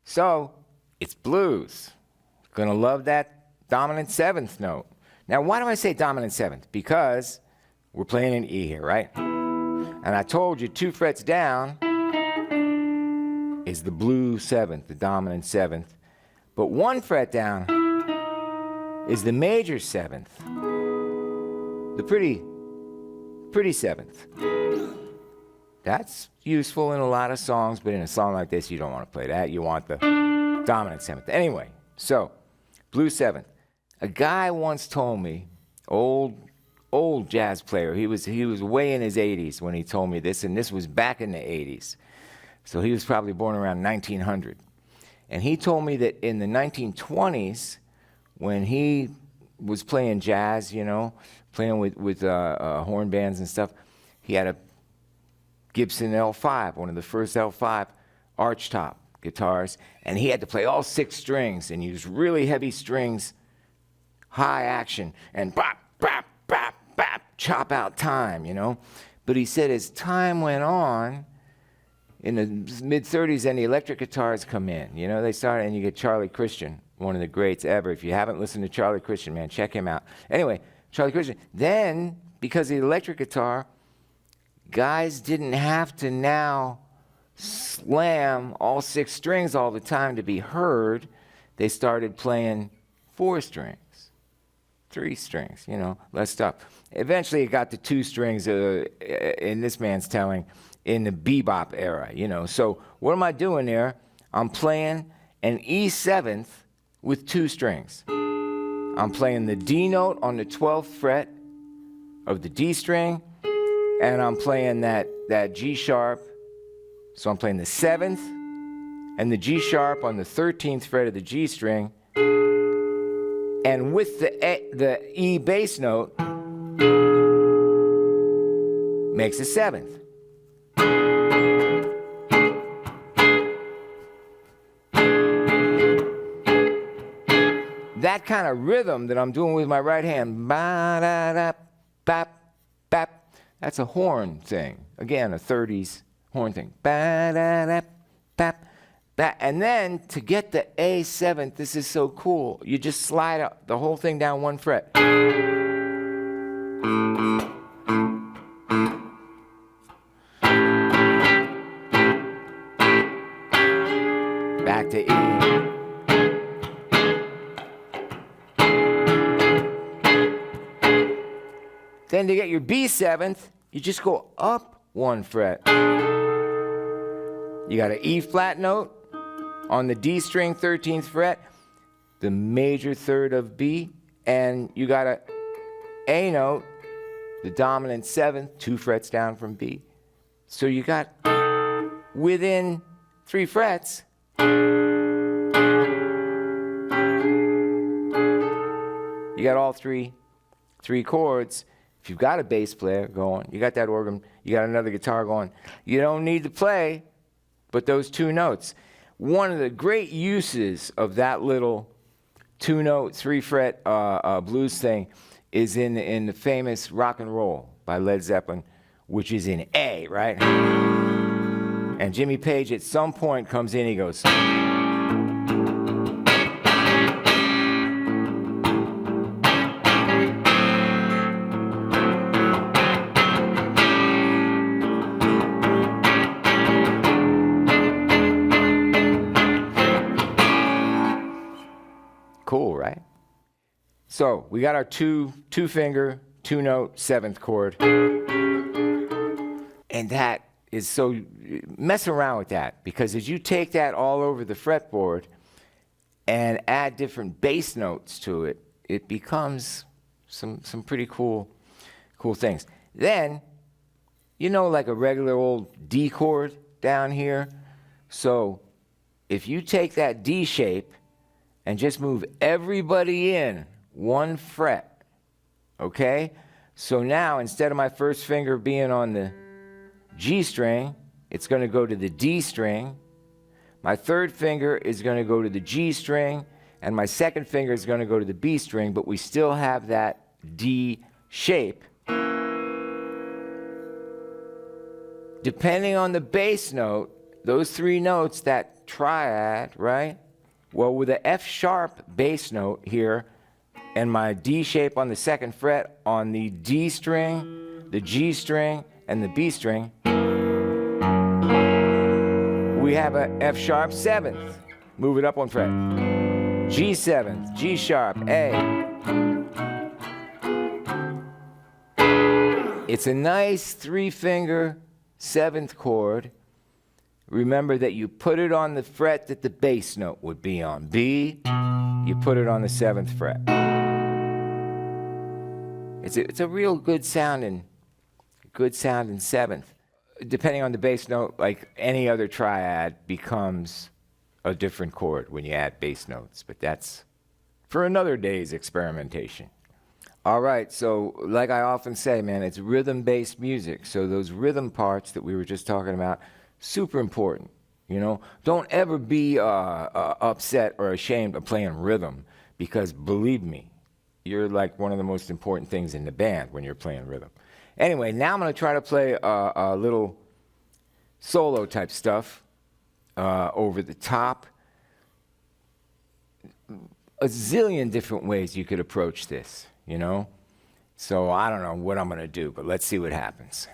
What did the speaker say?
So it's blues. Gonna love that dominant seventh note. Now, why do I say dominant seventh? Because we're playing an E here, right? And I told you 2 frets down is the blue seventh, the dominant seventh. But 1 fret down is the major seventh, the pretty seventh. That's useful in a lot of songs, but in a song like this, you don't want to play that. You want the dominant seventh. Anyway, so blue seventh. A guy once told me, old jazz player, he was way in his 80s when he told me this, and this was back in the 80s. So he was probably born around 1900. And he told me that in the 1920s, when he was playing jazz, you know, playing with horn bands and stuff, he had a Gibson L5, one of the first L5 archtop guitars, and he had to play all 6 strings and use really heavy strings, high action, and bop, bop, bop, bop, chop out time, you know. But he said as time went on, in the mid-30s, then the electric guitars come in. You know, they started, and you get Charlie Christian, one of the greats ever. If you haven't listened to Charlie Christian, man, check him out. Anyway, Charlie Christian. Then, because of the electric guitar, guys didn't have to now slam all 6 strings all the time to be heard. They started playing 4 strings, 3 strings, you know, less stuff. Eventually, it got to 2 strings in this man's telling, in the bebop era, you know. So what am I doing there? I'm playing an E7th with 2 strings. I'm playing the D note on the 12th fret of the D string, and I'm playing that G sharp. So I'm playing the 7th and the G sharp on the 13th fret of the G string, and with the E bass note makes a 7th. That kind of rhythm that I'm doing with my right hand, ba-da-da, bap, bap, that's a horn thing. Again, a 30s horn thing. Ba-da-da, bap, bap. And then to get the A7th, this is so cool. You just slide up the whole thing down 1 fret. Back to E. Then to get your B7th, you just go up 1 fret. You got an E flat note on the D string, 13th fret, the major third of B, and you got a A note, the dominant 7th, 2 frets down from B. So you got, within 3 frets, you got all three chords. If you've got a bass player going, you got that organ, you got another guitar going, you don't need to play but those 2 notes. One of the great uses of that little 2-note, 3-fret blues thing is in the famous Rock and Roll by Led Zeppelin, which is in A, right? And Jimmy Page at some point comes in, he goes, cool, right? So we got our two-finger, 2-note, 7th chord. And that is so, mess around with that, because as you take that all over the fretboard and add different bass notes to it, it becomes some pretty cool things. Then, you know, like a regular old D chord down here. So if you take that D shape and just move everybody in 1 fret, okay? So now, instead of my first finger being on the G string, it's going to go to the D string. My 3rd finger is going to go to the G string, and my 2nd finger is going to go to the B string, but we still have that D shape. Depending on the bass note, those 3 notes, that triad, right? Well, with an F sharp bass note here and my D shape on the 2nd fret on the D string, the G string, and the B string, we have a F sharp 7th. Move it up 1 fret. G 7th, G sharp, A. It's a nice 3-finger 7th chord. Remember that you put it on the fret that the bass note would be on. B, you put it on the 7th fret. It's a real good sounding 7th. Depending on the bass note, like any other triad becomes a different chord when you add bass notes, but that's for another day's experimentation. All right, so like I often say, man, it's rhythm-based music. So those rhythm parts that we were just talking about, super important. You know, don't ever be upset or ashamed of playing rhythm, because believe me, you're like one of the most important things in the band when you're playing rhythm. Anyway, now I'm going to try to play a little solo type stuff over the top. A zillion different ways you could approach this, you know? So I don't know what I'm going to do, but let's see what happens.